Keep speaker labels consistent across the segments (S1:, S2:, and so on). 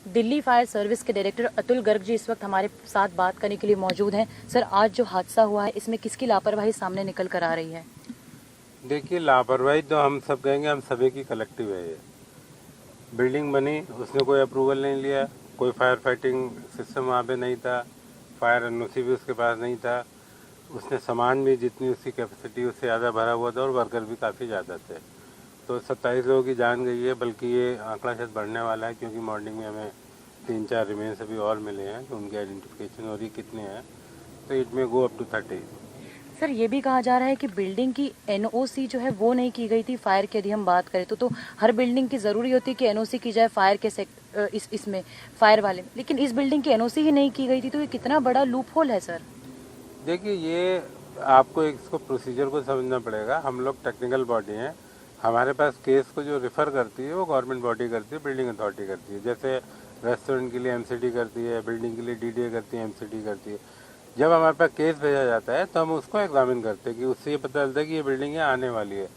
S1: Delhi fire service के director Atul Garg ji इस वक्त हमारे साथ बात करने के लिए मौजूद हैं। सर, आज जो हादसा हुआ है इसमें किसकी लापरवाही सामने निकल कर आ रही है?
S2: देखिए, लापरवाही तो हम सब कहेंगे, हम सभी की कलेक्टिव है ये। बिल्डिंग बनी, उसने कोई अप्रूवल नहीं लिया, कोई फायर फाइटिंग सिस्टम वहाँ पे नहीं था, फायर एनओसी भी उसके पास नहीं था, उसने सामान भी जितनी उसकी कैपेसिटी उससे ज़्यादा भरा हुआ था और वर्कर भी काफ़ी ज़्यादा थे। तो 27 लोगों की जान गई है, बल्कि ये आंकड़ा शायद बढ़ने वाला है, क्योंकि मॉर्निंग में हमें 3-4 रिमेन्स अभी और मिले हैं कि उनकी आइडेंटिफिकेशन हो रही कितने हैं, तो इट में गो अप टू 30।
S1: सर, ये भी कहा जा रहा है कि बिल्डिंग की एनओसी जो है वो नहीं की गई थी। फायर की यदि हम बात करें तो हर बिल्डिंग की ज़रूरी होती है कि एनओसी की जाए फायर के इसमें फायर वाले में, लेकिन इस बिल्डिंग की एनओसी ही नहीं की गई थी, तो ये कितना बड़ा लूप होल है सर?
S2: देखिए, ये आपको इसको प्रोसीजर को समझना पड़ेगा। हम लोग टेक्निकल बॉडी हैं, हमारे पास केस को जो रेफर करती है वो गवर्नमेंट बॉडी करती है, बिल्डिंग अथॉरिटी करती है। जैसे रेस्टोरेंट के लिए एमसीडी करती है, बिल्डिंग के लिए डीडीए करती है, एमसीडी करती है। जब हमारे पास केस भेजा जाता है तो हम उसको एग्जामिन करते हैं कि उससे ये पता चलता है कि ये बिल्डिंग यहाँ आने वाली है।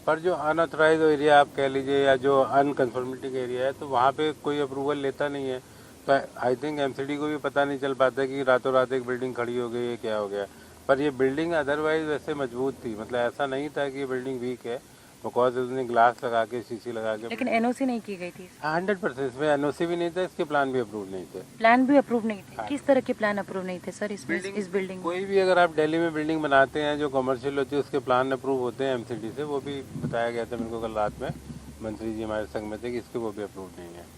S2: पर जो अनऑथराइज एरिया आप कह लीजिए या जो अनकन्फर्मिटी का एरिया है, तो वहाँ पे कोई अप्रूवल लेता नहीं है। तो आई थिंक एमसीडी को भी पता नहीं चल पाता कि रातों रात एक बिल्डिंग खड़ी हो गई है, क्या हो गया। पर ये बिल्डिंग अदरवाइज वैसे मजबूत थी, मतलब ऐसा नहीं था कि ये बिल्डिंग वीक है, बिकॉज उसने ग्लास लगा के, शीशी लगा के।
S1: लेकिन एनओसी नहीं की गई थी।
S2: 100% इसमें एनओसी भी नहीं था, इसके प्लान भी अप्रूव नहीं थे।
S1: प्लान भी अप्रूव नहीं थे?
S2: हाँ।
S1: किस तरह के प्लान अप्रूव नहीं थे सर इसमें, इस बिल्डिंग?
S2: कोई भी अगर आप दिल्ली में बिल्डिंग बनाते हैं जो कमर्शियल होती है, उसके प्लान अप्रूव होते हैं एमसीडी से। वो भी बताया गया था मेरे को कल रात में, मंत्री जी हमारे संग में थे, कि इसके वो भी अप्रूव नहीं है।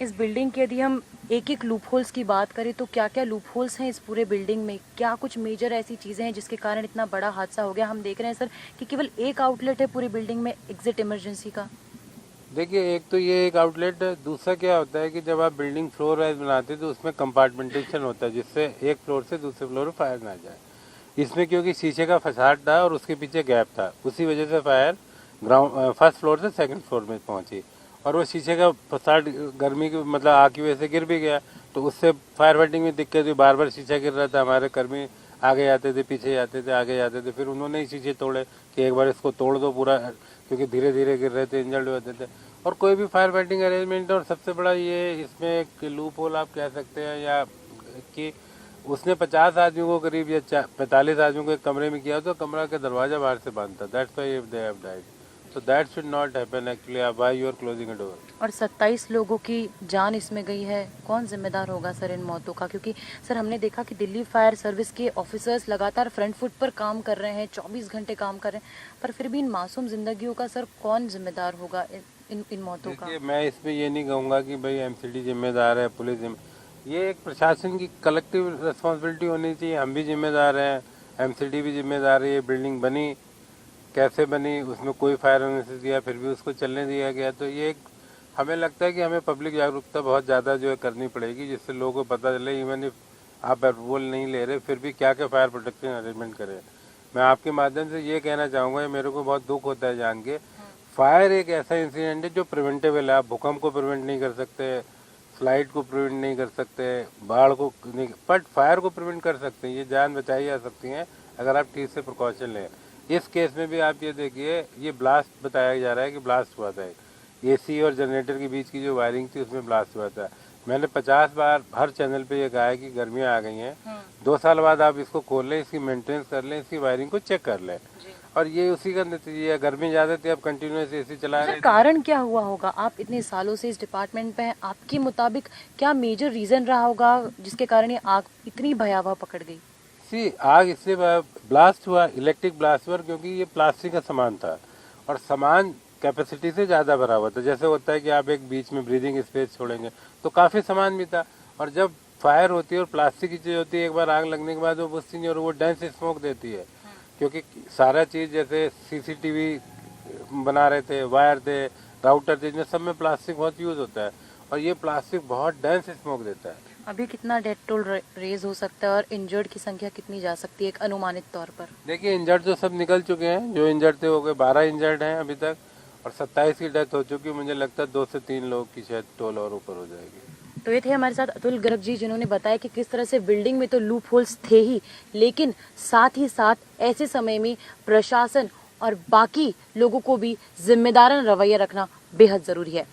S1: इस बिल्डिंग की यदि हम एक एक लूप होल्स की बात करें तो क्या क्या लूप होल्स हैं इस पूरे बिल्डिंग में? क्या कुछ मेजर ऐसी चीज़ें हैं जिसके कारण इतना बड़ा हादसा हो गया? हम देख रहे हैं सर कि केवल एक आउटलेट है पूरी बिल्डिंग में एग्जिट इमरजेंसी का।
S2: देखिए, एक तो ये एक आउटलेट, दूसरा क्या होता है कि जब आप बिल्डिंग फ्लोर वाइज बनाते हैं तो उसमें कंपार्टमेंटेशन होता है, जिससे एक फ्लोर से दूसरे फ्लोर पर फायर ना जाए। इसमें क्योंकि शीशे का फसाड था और उसके पीछे गैप था, उसी वजह से फायर फर्स्ट फ्लोर से सेकंड फ्लोर में पहुंची। और वो शीशे का फसाड गर्मी की मतलब आग की वजह से गिर भी गया, तो उससे फायर फाइटिंग में दिक्कत हुई। बार बार शीशा गिर रहा था, हमारे कर्मी आगे जाते थे, पीछे जाते थे, आगे जाते थे। फिर उन्होंने ही शीशे तोड़े कि एक बार इसको तोड़ दो पूरा, क्योंकि धीरे धीरे गिर रहे थे, इंजर्ड होते थे। और कोई भी फायर फाइटिंग अरेंजमेंट, और सबसे बड़ा ये इसमें एक लूप होल आप कह सकते हैं, या कि उसने 50 आदमियों को करीब या 45 आदमियों को एक कमरे में किया, तो कमरा का दरवाजा बाहर से बंद था। That's why they have died. So that should not happen actually. Why you are closing a door?
S1: और 27 लोगों की जान इसमें गई है। कौन जिम्मेदार होगा सर इन मौतों का? क्योंकि सर हमने देखा कि दिल्ली फायर सर्विस के ऑफिसर्स लगातार फ्रंट फुट पर काम कर रहे हैं, 24 घंटे काम कर रहे हैं, पर फिर भी इन मासूम जिंदगियों का सर कौन जिम्मेदार होगा इन मौतों का?
S2: देखिए, मैं इसमें ये नहीं कहूँगा कि भाई एमसीडी जिम्मेदार है, पुलिस ये एक प्रशासन की कलेक्टिव रिस्पॉन्सिबिलिटी होनी चाहिए। हम भी जिम्मेदार हैं, एमसीडी भी जिम्मेदार है। ये बिल्डिंग बनी कैसे बनी, उसमें कोई फायर नहीं दिया, फिर भी उसको चलने दिया गया। तो ये एक हमें लगता है कि हमें पब्लिक जागरूकता बहुत ज़्यादा जो है करनी पड़ेगी, जिससे लोगों को पता चले, इवन इफ आप अप्रूवल नहीं ले रहे फिर भी क्या क्या फायर प्रोटेक्शन अरेंजमेंट करें। मैं आपके माध्यम से ये कहना चाहूँगा, मेरे को बहुत दुख होता है जान के, फायर एक ऐसा इंसिडेंट है जो प्रिवेंटेबल है। आप भूकंप को प्रिवेंट नहीं कर सकते, फ्लाइट को प्रिवेंट नहीं कर सकते, बाढ़ को नहीं, बट फायर को प्रिवेंट कर सकते हैं। ये जान बचाई जा सकती है अगर आप ठीक से प्रिकॉशन लें। इस केस में भी आप ये देखिए, ये ब्लास्ट बताया जा रहा है कि ब्लास्ट हुआ था, एसी और जनरेटर के बीच की जो वायरिंग थी उसमें ब्लास्ट हुआ था। मैंने 50 बार हर चैनल पे ये कहा है कि गर्मियाँ आ गई हैं, 2 साल बाद आप इसको खोल लें, इसकी मेंटेनेंस कर लें, इसकी वायरिंग को चेक कर लें। और ये उसी का नतीजा है। गर्मी ज़्यादा थी, अब कंटिन्यूस एसी चला रहे हैं।
S1: कारण क्या हुआ होगा? आप इतने सालों से इस डिपार्टमेंट में हैं, आपके मुताबिक क्या मेजर रीजन रहा होगा जिसके कारण ये आग इतनी भयावह पकड़ गई?
S2: आग इसलिए ब्लास्ट हुआ, इलेक्ट्रिक ब्लास्ट हुआ, क्योंकि ये प्लास्टिक का सामान था और सामान कैपेसिटी से ज़्यादा भरा हुआ था। जैसे होता है कि आप एक बीच में ब्रीदिंग स्पेस छोड़ेंगे, तो काफ़ी सामान भी था। और जब फायर होती है और प्लास्टिक की चीज़ होती है, एक बार आग लगने के बाद वो बुझती नहीं और वो डेंस स्मोक देती है, क्योंकि सारा चीज़ जैसे सीसीटीवी बना रहे थे, वायर थे, राउटर थे, इनमें सब में प्लास्टिक बहुत यूज़ होता है और ये प्लास्टिक बहुत डेंस स्मोक देता है।
S1: अभी कितना डेथ टोल रेज हो सकता है और इंजर्ड की संख्या कितनी जा सकती है एक अनुमानित तौर पर?
S2: देखिए, इंजर्ड तो सब निकल चुके हैं, जो इंजर्ड थे हो गए 12 इंजर्ड हैं अभी तक, और 27 की डेथ हो चुकी है। मुझे लगता है 2 से 3 लोगों की शायद टोल और ऊपर हो जाएगी।
S1: तो ये थे हमारे साथ अतुल गर्ग जी, जिन्होंने बताया कि किस तरह से बिल्डिंग में तो लूप होल्स थे ही, लेकिन साथ ही साथ ऐसे समय में प्रशासन और बाकी लोगों को भी जिम्मेदाराना रवैया रखना बेहद जरूरी है।